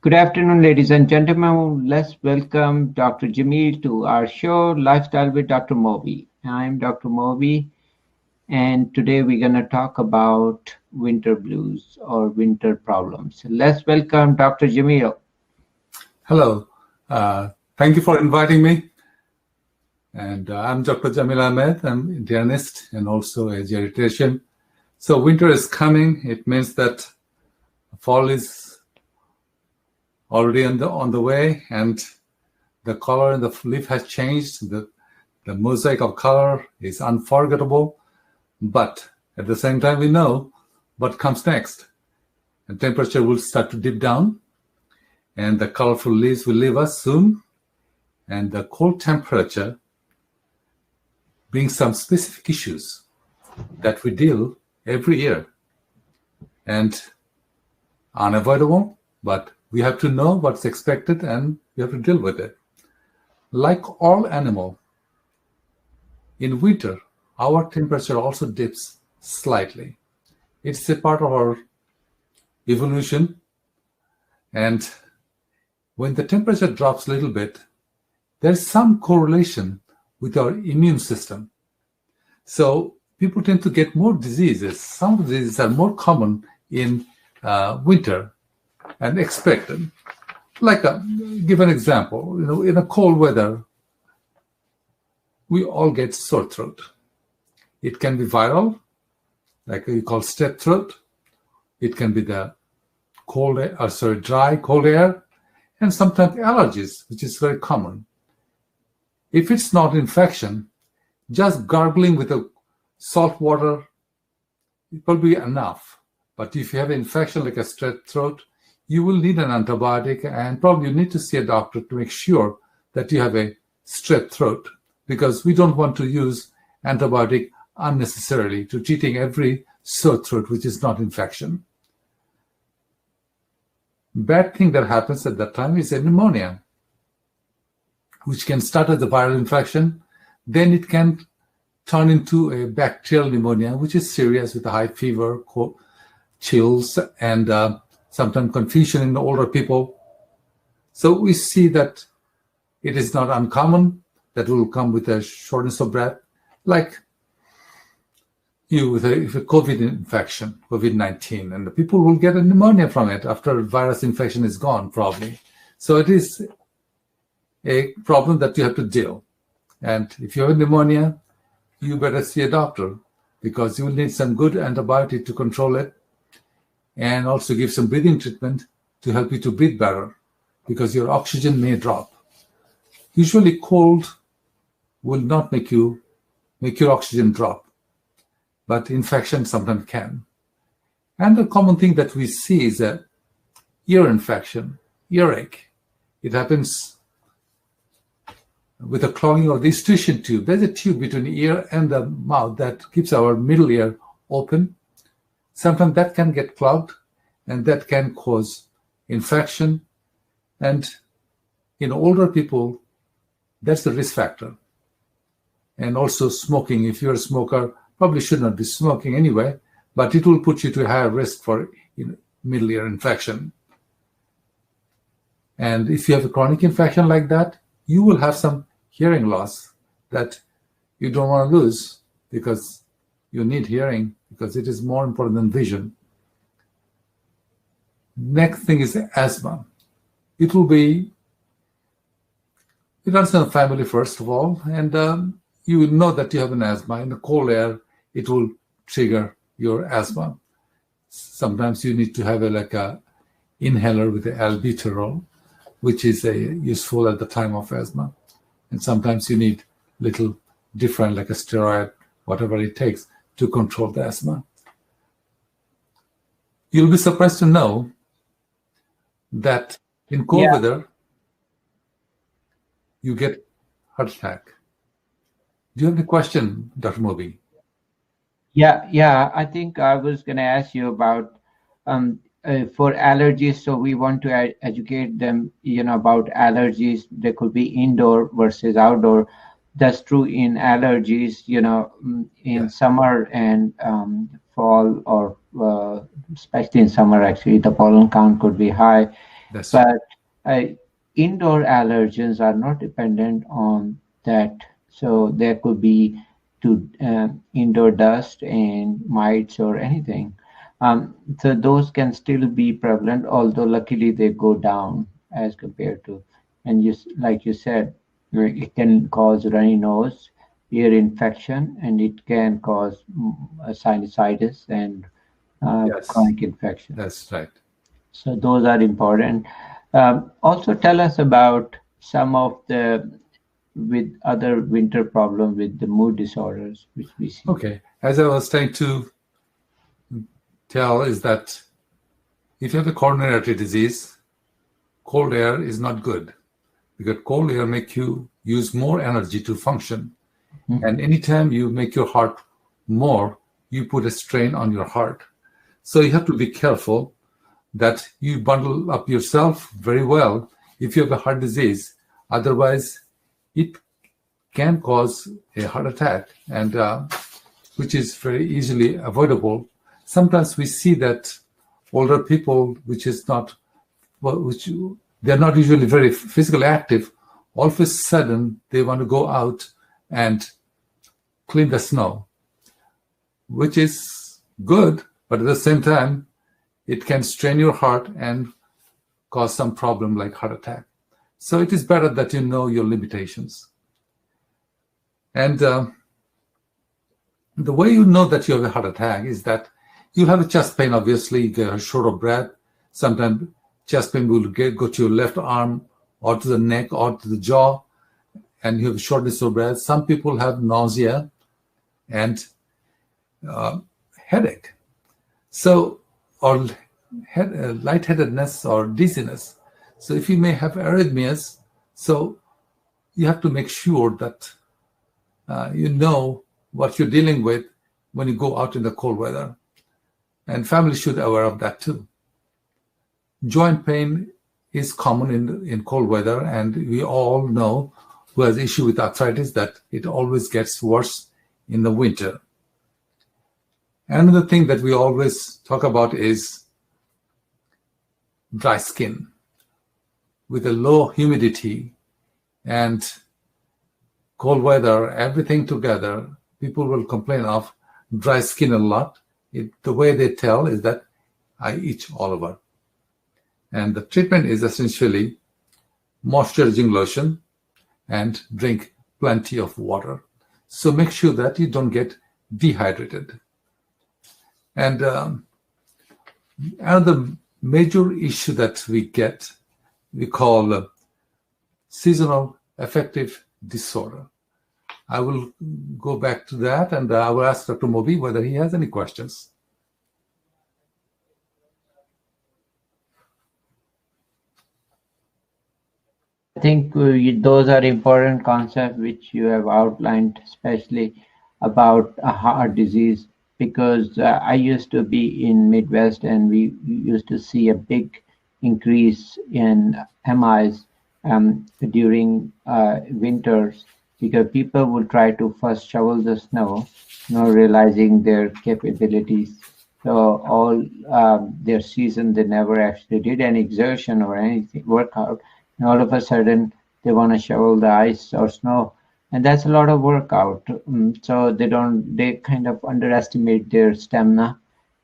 Good afternoon, ladies and gentlemen. Let's welcome Dr. Jamil to our show, Lifestyle with Dr. Moby. I'm Dr. Moby, and today we're going to talk about winter blues or winter problems. Let's welcome Dr. Jamil. Hello. Thank you for inviting me. And I'm Dr. Jamil Ahmed. I'm internist and also a geriatrician. So winter is coming. It means that fall is already on the way, and the color in the leaf has changed. The mosaic of color is unforgettable. But at the same time, we know what comes next. The temperature will start to dip down, and the colorful leaves will leave us soon. And the cold temperature brings some specific issues that we deal every year. And unavoidable, but we have to know what's expected and we have to deal with it. Like all animal, in winter, our temperature also dips slightly. It's a part of our evolution. And when the temperature drops a little bit, there's some correlation with our immune system. So people tend to get more diseases. Some diseases are more common in winter and expected. Give an example. In a cold weather, we all get sore throat. It can be viral, like you call strep throat. It can be the dry, cold air, and sometimes allergies, which is very common. If it's not infection, just gargling with a salt water, it will be enough. But if you have an infection like a strep throat, you will need an antibiotic, and probably you need to see a doctor to make sure that you have a strep throat, because we don't want to use antibiotic unnecessarily to treating every sore throat which is not infection. Bad thing that happens at that time is a pneumonia, which can start as a viral infection. Then it can turn into a bacterial pneumonia, which is serious with a high fever, chills, and sometimes confusion in the older people. So we see that it is not uncommon that will come with a shortness of breath, like you with a COVID infection, COVID-19, and the people will get a pneumonia from it after virus infection is gone, probably. So it is a problem that you have to deal. And if you have pneumonia, you better see a doctor, because you will need some good antibiotic to control it, and also give some breathing treatment to help you to breathe better, because your oxygen may drop. Usually cold will not make your oxygen drop, but infection sometimes can. And the common thing that we see is that ear infection, earache. It happens with a clogging of the eustachian tube. There's a tube between the ear and the mouth that keeps our middle ear open. Sometimes that can get clogged, and that can cause infection. And in older people, that's the risk factor. And also smoking. If you're a smoker, probably should not be smoking anyway, but it will put you to a higher risk for middle ear infection. And if you have a chronic infection like that, you will have some hearing loss that you don't want to lose, because you need hearing, because it is more important than vision. Next thing is asthma. It runs in the family, first of all, and you will know that you have an asthma. In the cold air, it will trigger your asthma. Sometimes you need to have a inhaler with the albuterol, which is useful at the time of asthma. And sometimes you need little different, like a steroid, whatever it takes to control the asthma. You'll be surprised to know that in cold weather, you get heart attack. Do you have any question, Dr. Moby? Yeah. I think I was going to ask you about for allergies. So we want to educate them, about allergies. There could be indoor versus outdoor. That's true in allergies, in summer and fall, or especially in summer, actually, the pollen count could be high. That's right. But uh, indoor allergens are not dependent on that. So there could be to indoor dust and mites or anything. So those can still be prevalent, although luckily they go down as compared to, and like you said, it can cause runny nose, ear infection, and it can cause sinusitis and Yes, chronic infection. that's right. So those are important. Also, tell us about some of the with other winter problem with the mood disorders which we see. Okay. As I was trying to tell, is that if you have a coronary artery disease, cold air is not good because cold air make you use more energy to function. And anytime you make your heart more, you put a strain on your heart. So you have to be careful that you bundle up yourself very well if you have a heart disease. Otherwise, it can cause a heart attack, and which is very easily avoidable. Sometimes we see that older people, which is not, well, which they're not usually very physically active, all of a sudden they want to go out and clean the snow, which is good, but at the same time, it can strain your heart and cause some problem like heart attack. So it is better that you know your limitations. And the way you know that you have a heart attack is that you'll have a chest pain, obviously, you get short of breath. Sometimes chest pain will go to your left arm or to the neck or to the jaw, and you have shortness of breath. Some people have nausea and headache. So, or lightheadedness or dizziness. So if you may have arrhythmias, so you have to make sure that you know what you're dealing with when you go out in the cold weather. And family should be aware of that too. Joint pain is common in cold weather, and we all know who has issue with arthritis that it always gets worse in the winter. Another thing that we always talk about is dry skin. With a low humidity and cold weather, everything together, people will complain of dry skin a lot. The way they tell is that I itch all over. And the treatment is essentially moisturizing lotion and drink plenty of water. So make sure that you don't get dehydrated. And another major issue that we get, we call seasonal affective disorder. I will go back to that, and I will ask Dr. Moby whether he has any questions. I think those are important concepts which you have outlined, especially about a heart disease, because I used to be in Midwest and we used to see a big increase in MIs during winters because people would try to first shovel the snow, not realizing their capabilities. So all their season, they never actually did any exertion or anything workout, and all of a sudden they want to shovel the ice or snow, and that's a lot of workout. So they kind of underestimate their stamina,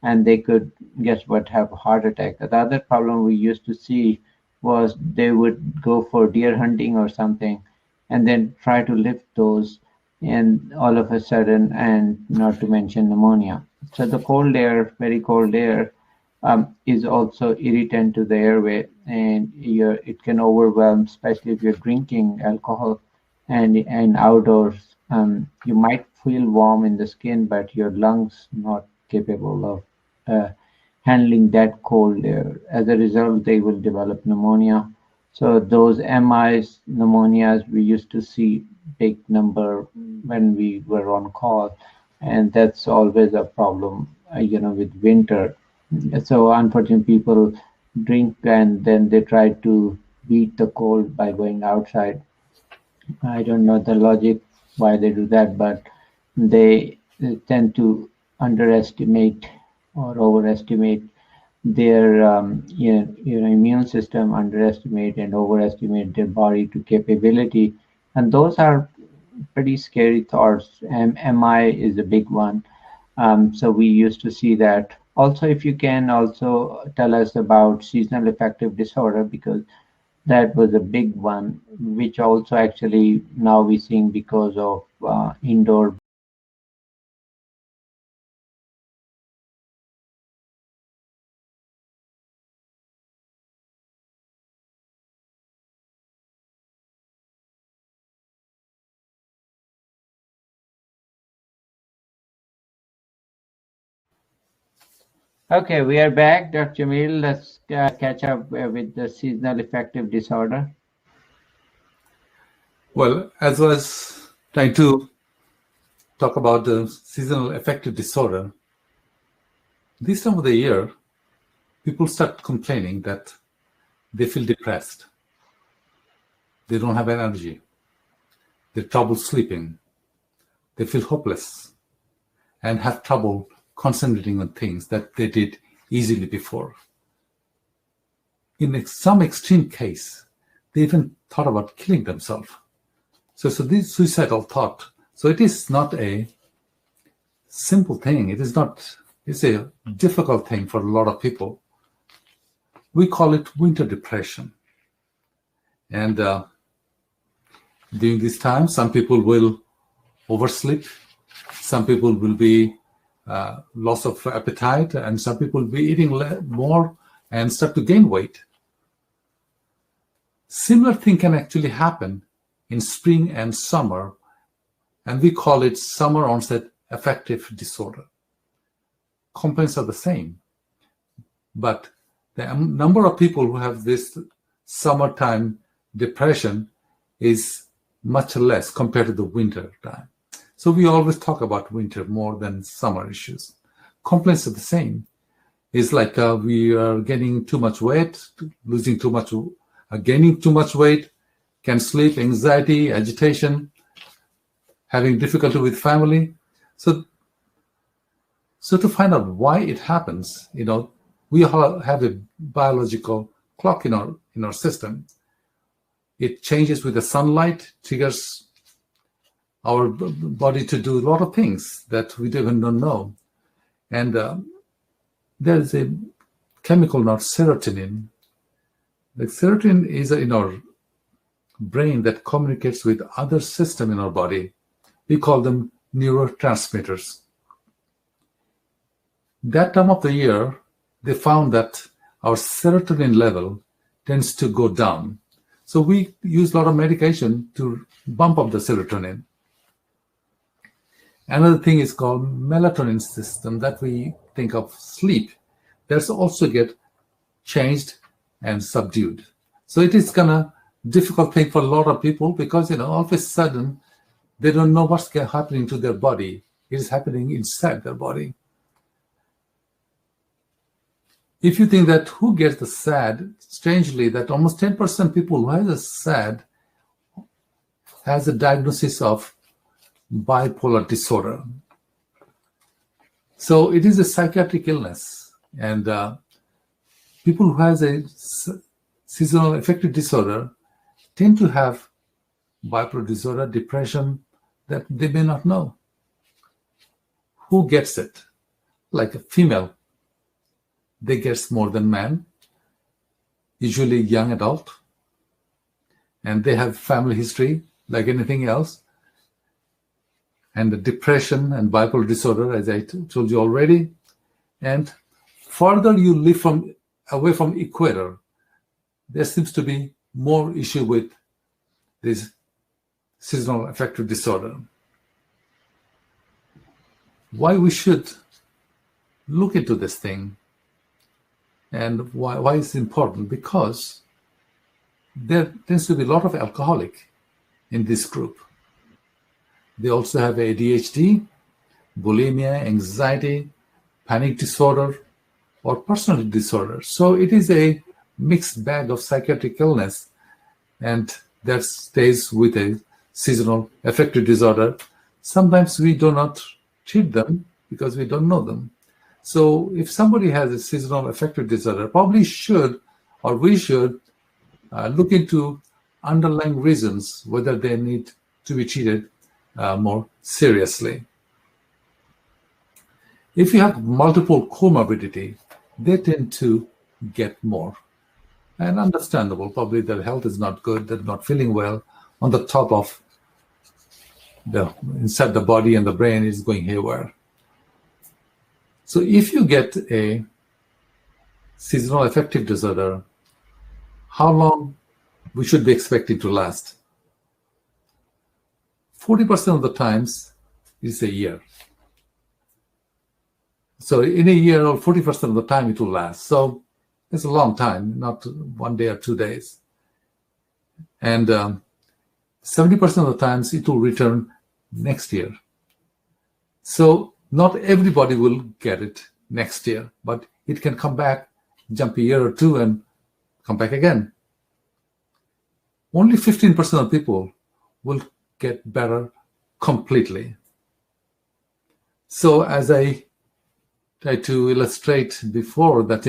and they could, guess what, have a heart attack. The other problem we used to see was they would go for deer hunting or something and then try to lift those, and all of a sudden, and not to mention pneumonia. So the cold air, very cold air, is also irritant to the airway, and it can overwhelm, especially if you're drinking alcohol and outdoors. You might feel warm in the skin, but your lungs not capable of handling that cold air. As a result, they will develop pneumonia. So those MIs, pneumonias, we used to see big number when we were on call, and that's always a problem, with winter. So unfortunately, people drink and then they try to beat the cold by going outside. I don't know the logic why they do that, but they tend to underestimate or overestimate their immune system underestimate and overestimate their body to capability, and those are pretty scary thoughts. MI is a big one. So we used to see that. Also, if you can also tell us about seasonal affective disorder, because that was a big one, which also actually now we're seeing because of indoor. Okay, we are back, Dr. Jamil. Let's catch up with the seasonal affective disorder. Well, as I was trying to talk about the seasonal affective disorder, this time of the year, people start complaining that they feel depressed, they don't have energy, they have trouble sleeping, they feel hopeless, and have trouble concentrating on things that they did easily before. In some extreme case, they even thought about killing themselves. So this suicidal thought. So it is not a simple thing. It is not. It's a difficult thing for a lot of people. We call it winter depression. And during this time, some people will oversleep. Some people will be loss of appetite, and some people will be eating more and start to gain weight. Similar thing can actually happen in spring and summer, and we call it summer onset affective disorder. Complaints are the same, but the number of people who have this summertime depression is much less compared to the winter time. So we always talk about winter more than summer issues. Complaints are the same. It's like we are getting too much weight, losing too much, gaining too much weight, can sleep, anxiety, agitation, having difficulty with family. So to find out why it happens, we all have a biological clock in our system. It changes with the sunlight, triggers our body to do a lot of things that we even don't know. And there is a chemical called serotonin. The serotonin is in our brain that communicates with other systems in our body. We call them neurotransmitters. That time of the year, they found that our serotonin level tends to go down. So we use a lot of medication to bump up the serotonin. Another thing is called melatonin system that we think of sleep. That's also get changed and subdued. So it is kind of difficult thing for a lot of people because, all of a sudden, they don't know what's happening to their body. It is happening inside their body. If you think that who gets the SAD, strangely, that almost 10% people who has a SAD has a diagnosis of bipolar disorder. So it is a psychiatric illness, and people who has a seasonal affective disorder tend to have bipolar disorder, depression that they may not know. Who gets it? Like a female, they get more than man, usually young adult, and they have family history like anything else. And the depression and bipolar disorder, as I told you already. And further you live away from equator, there seems to be more issue with this seasonal affective disorder. Why we should look into this thing and why it's important? Because there tends to be a lot of alcoholic in this group. They also have ADHD, bulimia, anxiety, panic disorder, or personality disorder. So it is a mixed bag of psychiatric illness, and that stays with a seasonal affective disorder. Sometimes we do not treat them because we don't know them. So if somebody has a seasonal affective disorder, probably should, or we should, look into underlying reasons, whether they need to be treated more seriously. If you have multiple comorbidity, they tend to get more. And understandable, probably their health is not good, they're not feeling well, on the top of the inside the body and the brain is going haywire. So if you get a seasonal affective disorder, how long we should be expecting to last? 40% of the times is a year. So in a year, or 40% of the time it will last. So it's a long time, not 1 day or 2 days. And 70% of the times it will return next year. So not everybody will get it next year, but it can come back, jump a year or two and come back again. Only 15% of people will get better completely. So as I tried to illustrate before that,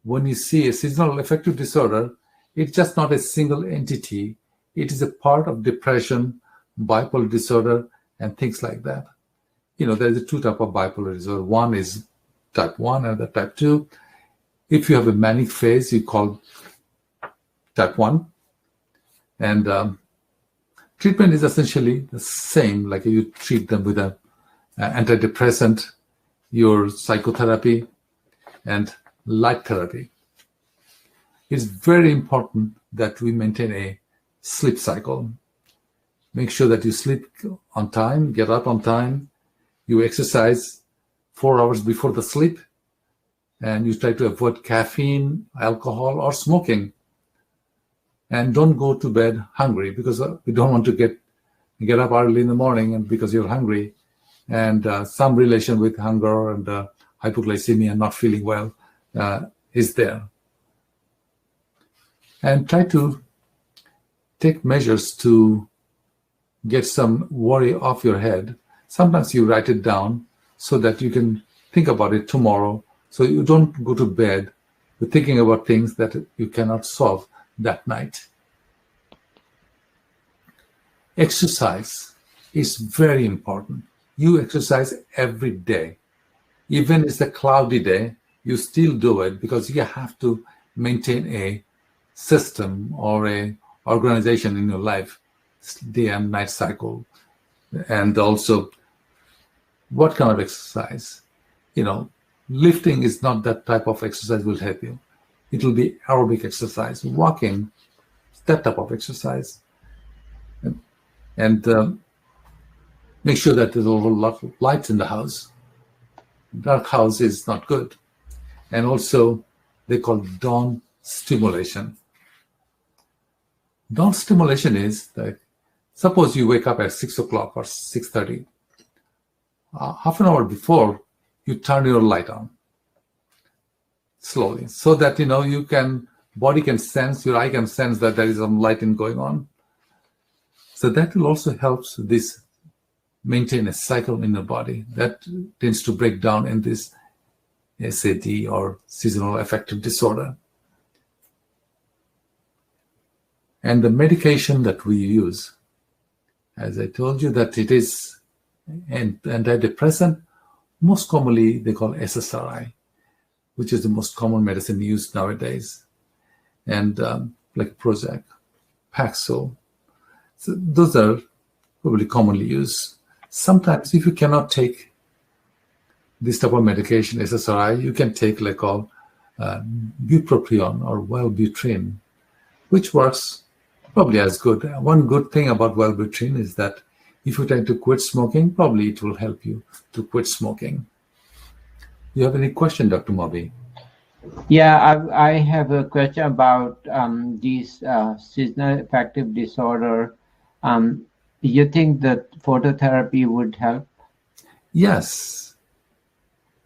when you see a seasonal affective disorder, it's just not a single entity. It is a part of depression, bipolar disorder, and things like that. There's two types of bipolar disorder. One is type 1 and the type 2. If you have a manic phase, you call type 1. And treatment is essentially the same, like you treat them with an antidepressant, your psychotherapy, and light therapy. It's very important that we maintain a sleep cycle. Make sure that you sleep on time, get up on time, you exercise 4 hours before the sleep, and you try to avoid caffeine, alcohol, or smoking. And don't go to bed hungry, because we don't want to get up early in the morning and because you're hungry, and some relation with hunger and hypoglycemia, not feeling well, is there. And try to take measures to get some worry off your head. Sometimes you write it down so that you can think about it tomorrow, so you don't go to bed with thinking about things that you cannot solve that night. Exercise is very important. You exercise every day. Even if it's a cloudy day, you still do it, because you have to maintain a system or a organization in your life, day and night cycle. And also, what kind of exercise? Lifting is not that type of exercise will help you. It will be aerobic exercise, walking, that type of exercise. And make sure that there's a lot of lights in the house. Dark house is not good. And also, they call dawn stimulation. Dawn stimulation is that, suppose you wake up at 6 o'clock or 6:30. Half an hour before, you turn your light on slowly, so that body can sense, your eye can sense that there is some lighting going on. So that will also help this maintain a cycle in your body that tends to break down in this SAD or seasonal affective disorder. And the medication that we use, as I told you, that it is an antidepressant. Most commonly, they call SSRI, which is the most common medicine used nowadays, and like Prozac, Paxil. So those are probably commonly used. Sometimes, if you cannot take this type of medication, SSRI, you can take bupropion or Wellbutrin, which works probably as good. One good thing about Wellbutrin is that if you try to quit smoking, probably it will help you to quit smoking. You have any question, Dr. Mobi? Yeah, I have a question about these seasonal affective disorder. You think that phototherapy would help? Yes.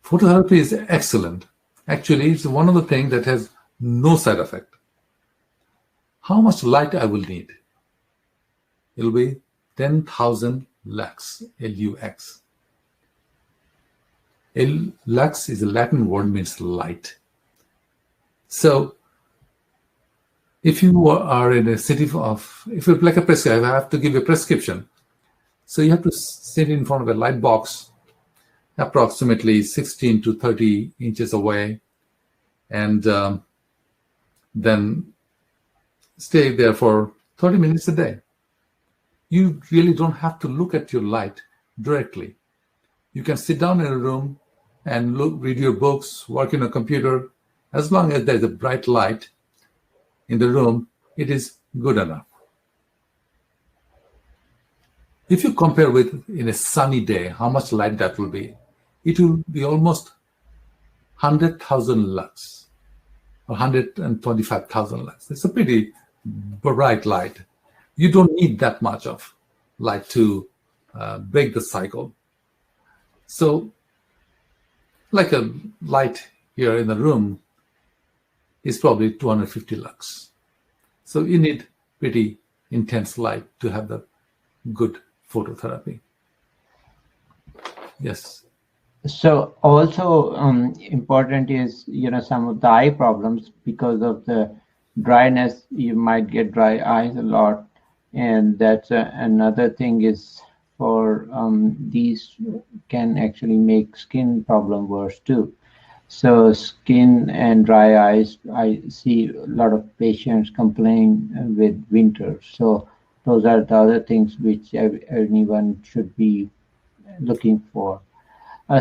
Phototherapy is excellent. Actually, it's one of the things that has no side effect. How much light I will need? It'll be 10,000 lux, LUX. Lux is a Latin word, means light. So if you are in a city if you're like a prescription, I have to give you a prescription. So you have to sit in front of a light box, approximately 16 to 30 inches away, and then stay there for 30 minutes a day. You really don't have to look at your light directly. You can sit down in a room and read your books, work in a computer. As long as there's a bright light in the room, it is good enough. If you compare with in a sunny day, how much light that will be, it will be almost 100,000 lux or 125,000 lux. It's a pretty bright light. You don't need that much of light to break the cycle. So like a light here in the room is probably 250 lux. So you need pretty intense light to have the good phototherapy. Yes. So also important is, some of the eye problems because of the dryness. You might get dry eyes a lot, and that's another thing is for these can actually make skin problem worse too. So skin and dry eyes, I see a lot of patients complain with winter. So those are the other things which anyone should be looking for.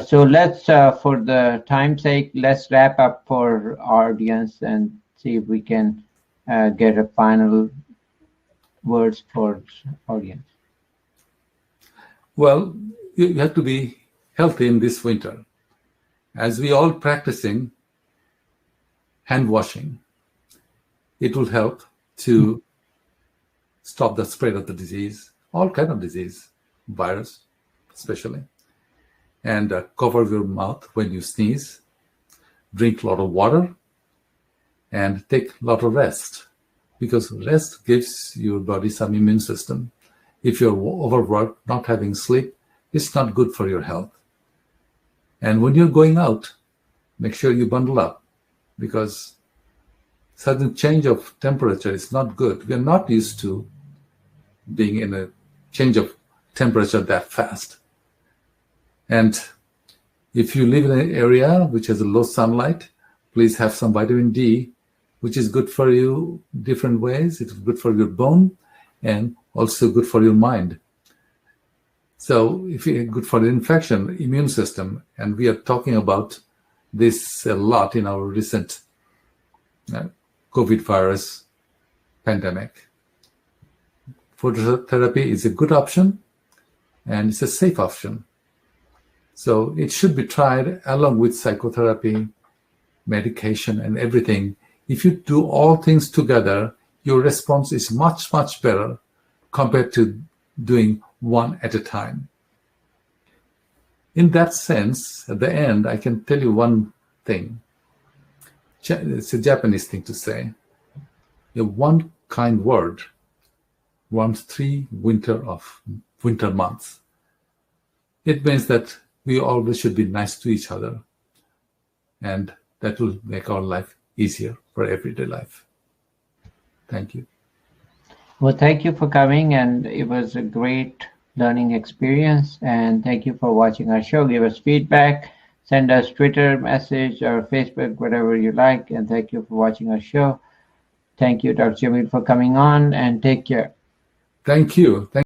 So let's, for the time's sake, let's wrap up for our audience and see if we can get a final words for audience. Well, you have to be healthy in this winter. As we all practicing hand washing, it will help to stop the spread of the disease, all kind of disease, virus especially. And cover your mouth when you sneeze, drink a lot of water, and take a lot of rest, because rest gives your body some immune system. If you're overworked, not having sleep, it's not good for your health. And when you're going out, make sure you bundle up, because sudden change of temperature is not good. We're not used to being in a change of temperature that fast. And if you live in an area which has a low sunlight, please have some vitamin D, which is good for you different ways. It's good for your bone and also good for your mind. So if you're good for the infection, immune system, and we are talking about this a lot in our recent COVID virus pandemic. Phototherapy is a good option and it's a safe option. So it should be tried along with psychotherapy, medication, and everything. If you do all things together, your response is much, much better compared to doing one at a time. In that sense, at the end, I can tell you one thing. It's a Japanese thing to say. One kind word warms 3 winter months. It means that we always should be nice to each other, and that will make our life easier for everyday life. Thank you. Well, thank you for coming, and it was a great learning experience. And thank you for watching our show. Give us feedback, send us Twitter message or Facebook, whatever you like. And thank you for watching our show. Thank you, Dr. Jamil, for coming on, and take care. Thank you.